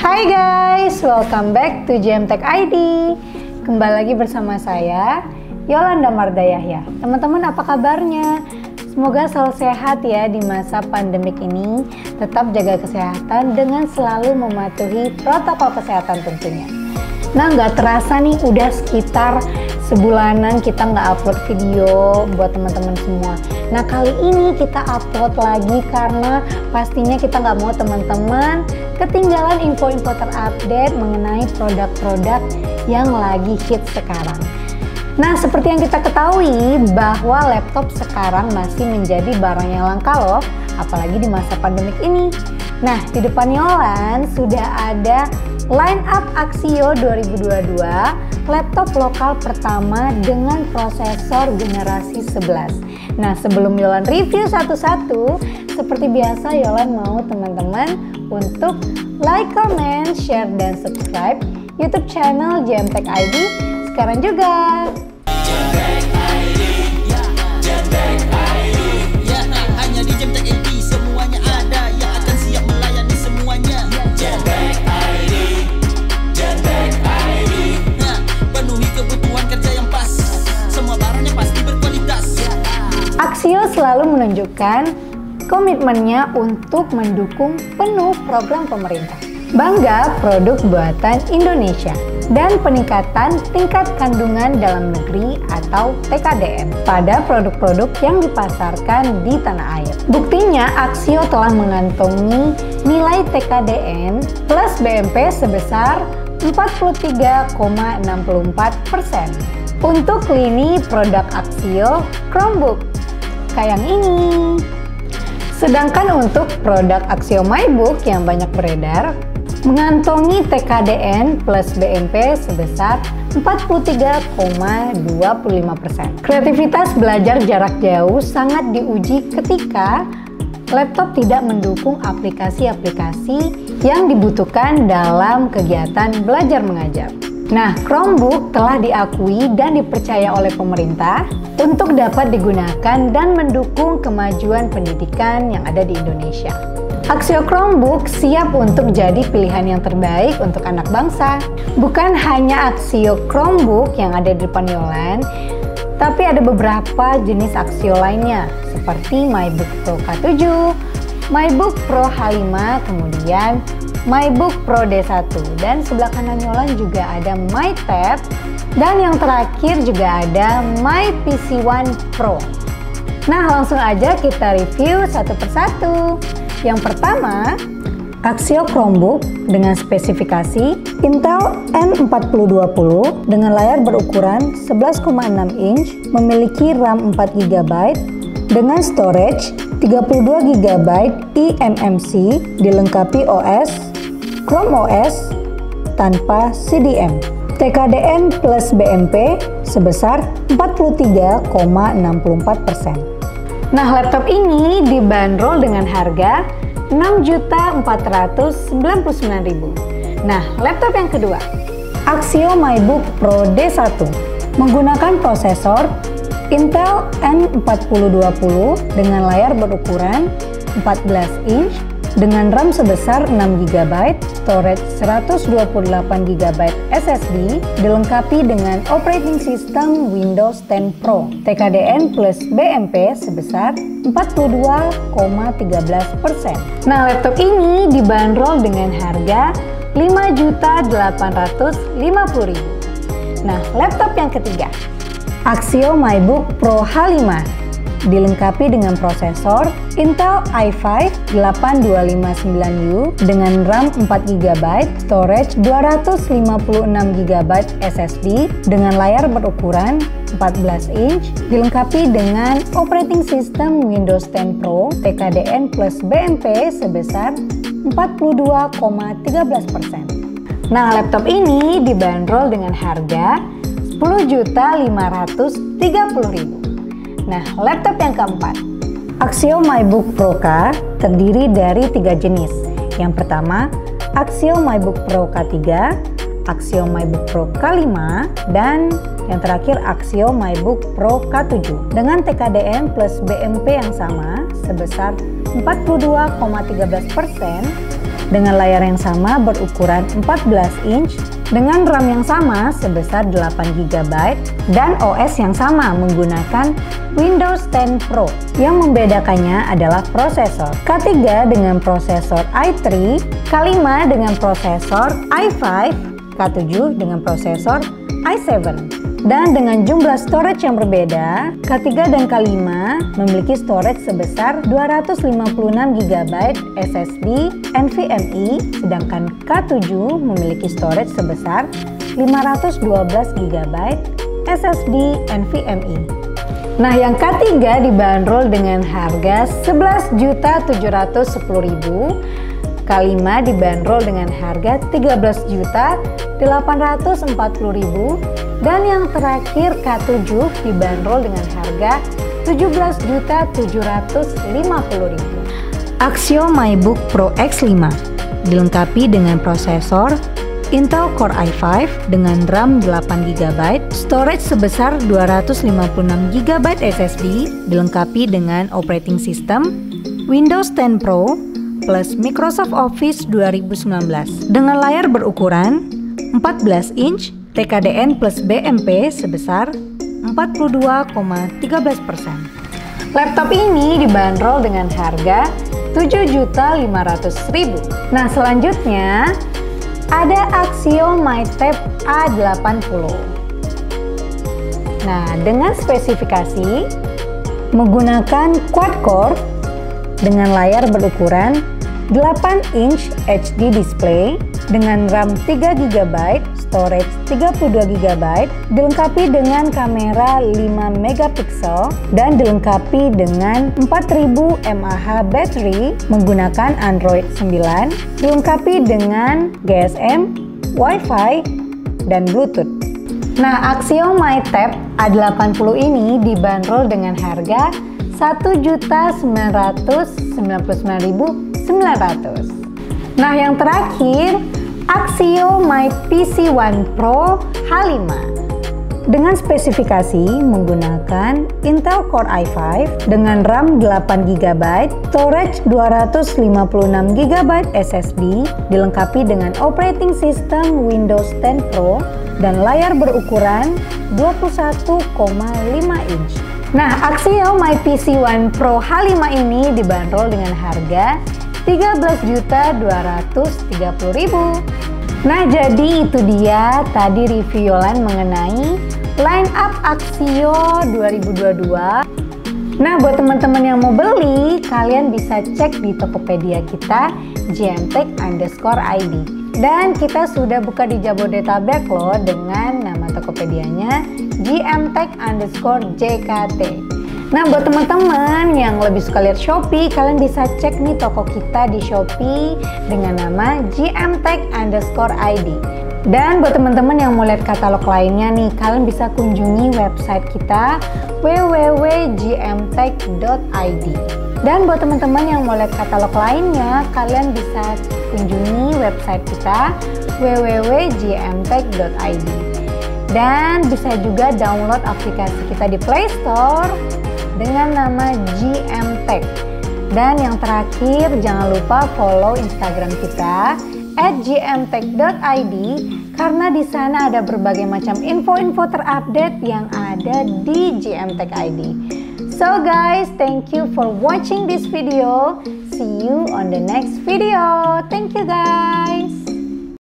Hai guys, welcome back to JMTech ID. Kembali lagi bersama saya, Yolanda Marda Yahya. Teman-teman, apa kabarnya? Semoga selalu sehat ya di masa pandemik ini. Tetap jaga kesehatan dengan selalu mematuhi protokol kesehatan tentunya. Nah, nggak terasa nih udah sekitar sebulanan kita nggak upload video buat teman-teman semua. Nah, kali ini kita upload lagi karena pastinya kita nggak mau teman-teman ketinggalan info-info terupdate mengenai produk-produk yang lagi hit sekarang. Nah, seperti yang kita ketahui bahwa laptop sekarang masih menjadi barang yang langka loh, apalagi di masa pandemik ini. Nah, di depan Yolan sudah ada line up Axio 2022, laptop lokal pertama dengan prosesor generasi 11. Nah, sebelum Yolan review satu-satu, seperti biasa Yolan mau teman-teman untuk like, comment, share, dan subscribe YouTube channel JMTech ID sekarang juga. JMTech ID, JMTech ID, hanya di JMTech ID semuanya ada yang akan siap melayani semuanya. JMTech ID, JMTech ID, penuhi kebutuhan kerja yang pas, semua barangnya pasti berkualitas. Axio selalu menunjukkan komitmennya untuk mendukung penuh program pemerintah. Bangga produk buatan Indonesia dan peningkatan tingkat kandungan dalam negeri atau TKDN pada produk-produk yang dipasarkan di tanah air. Buktinya Axio telah mengantongi nilai TKDN plus BMP sebesar 43,64%. Untuk lini produk Axio Chromebook kayak yang ini. Sedangkan untuk produk Axio MyBook yang banyak beredar mengantongi TKDN plus BMP sebesar 43,25%. Kreativitas belajar jarak jauh sangat diuji ketika laptop tidak mendukung aplikasi-aplikasi yang dibutuhkan dalam kegiatan belajar mengajar. Nah, Chromebook telah diakui dan dipercaya oleh pemerintah untuk dapat digunakan dan mendukung kemajuan pendidikan yang ada di Indonesia. Axio Chromebook siap untuk jadi pilihan yang terbaik untuk anak bangsa. Bukan hanya Axio Chromebook yang ada di depan Yolan, tapi ada beberapa jenis Axio lainnya seperti MyBook Pro K7, MyBook Pro H5, kemudian MyBook Pro D1, dan sebelah kanan Yolan juga ada MyTab, dan yang terakhir juga ada MyPC1 Pro. Nah, langsung aja kita review satu persatu. Yang pertama, Axio Chromebook dengan spesifikasi Intel N4020 dengan layar berukuran 11,6 inch, memiliki RAM 4 GB dengan storage 32 GB eMMC, dilengkapi OS Chrome OS tanpa CDM. TKDN plus BMP sebesar 43,64%. Nah, laptop ini dibanderol dengan harga Rp6.499.000. Nah, laptop yang kedua, Axio MyBook Pro D1 menggunakan prosesor Intel N4020 dengan layar berukuran 14 inch dengan RAM sebesar 6 GB, storage 128 GB SSD, dilengkapi dengan operating system Windows 10 Pro, TKDN plus BMP sebesar 42,13%. Nah, laptop ini dibanderol dengan harga Rp5.850.000. Nah, laptop yang ketiga, Axio MyBook Pro H5 dilengkapi dengan prosesor Intel i5 8259U dengan RAM 4 GB, storage 256 GB SSD dengan layar berukuran 14 inch, dilengkapi dengan operating system Windows 10 Pro, TKDN plus BMP sebesar 42,13%. Nah, laptop ini dibanderol dengan harga Rp10.530.000. Nah, laptop yang keempat, Axio MyBook Pro K terdiri dari 3 jenis. Yang pertama, Axio MyBook Pro K3, Axio MyBook Pro K5, dan yang terakhir Axio MyBook Pro K7 dengan TKDN plus BMP yang sama sebesar 42,13%, dengan layar yang sama berukuran 14 inch dengan RAM yang sama sebesar 8 GB dan OS yang sama menggunakan Windows 10 Pro. Yang membedakannya adalah prosesor. K3 dengan prosesor i3, K5 dengan prosesor i5, K7 dengan prosesor i7. Dan dengan jumlah storage yang berbeda, K3 dan K5 memiliki storage sebesar 256 GB SSD NVMe, sedangkan K7 memiliki storage sebesar 512 GB SSD NVMe. Nah, yang K3 dibanderol dengan harga 11.710.000, K5 dibanderol dengan harga 13.840.000, dan yang terakhir K7 dibanderol dengan harga 17.750.000. Axio MyBook Pro X5 dilengkapi dengan prosesor Intel Core i5 dengan RAM 8GB, storage sebesar 256 GB SSD, dilengkapi dengan operating system Windows 10 Pro plus Microsoft Office 2019 dengan layar berukuran 14 inch TKDN plus BMP sebesar 42,13%. Laptop ini dibanderol dengan harga 7.500.000. Nah, selanjutnya ada Axio MyTab A80. Nah, dengan spesifikasi menggunakan quad-core dengan layar berukuran 8 inch HD display dengan RAM 3 GB, storage 32 GB, dilengkapi dengan kamera 5 megapiksel dan dilengkapi dengan 4000 mAh baterai menggunakan Android 9, dilengkapi dengan GSM, Wi-Fi, dan Bluetooth. Nah, Axio MyTab A80 ini dibanderol dengan harga 1.999.900. Nah, yang terakhir Axio MyPC One Pro H5 dengan spesifikasi menggunakan Intel Core i5 dengan RAM 8 GB, storage 256 GB SSD, dilengkapi dengan operating system Windows 10 Pro dan layar berukuran 21,5 inch. Nah, Axio MyPC One Pro H5 ini dibanderol dengan harga 13.230.000. Nah, jadi itu dia tadi review Yolan mengenai line up Axio 2022. Nah, buat teman-teman yang mau beli, kalian bisa cek di Tokopedia kita gmtech_id. Dan kita sudah buka di Jabodetabek loh dengan nama Tokopedianya gmtech_jkt. Nah, buat teman-teman yang lebih suka lihat Shopee, kalian bisa cek nih toko kita di Shopee dengan nama gmtech_id. Dan buat teman-teman yang mau lihat katalog lainnya nih, kalian bisa kunjungi website kita www.gmtech.id. Dan buat teman-teman yang mau lihat katalog lainnya, kalian bisa kunjungi website kita www.gmtech.id. Dan bisa juga download aplikasi kita di Play Store dengan nama GMTech. Dan yang terakhir, jangan lupa follow Instagram kita @gmtech.id karena di sana ada berbagai macam info-info terupdate yang ada di GMTech ID. So guys, thank you for watching this video. See you on the next video. Thank you guys.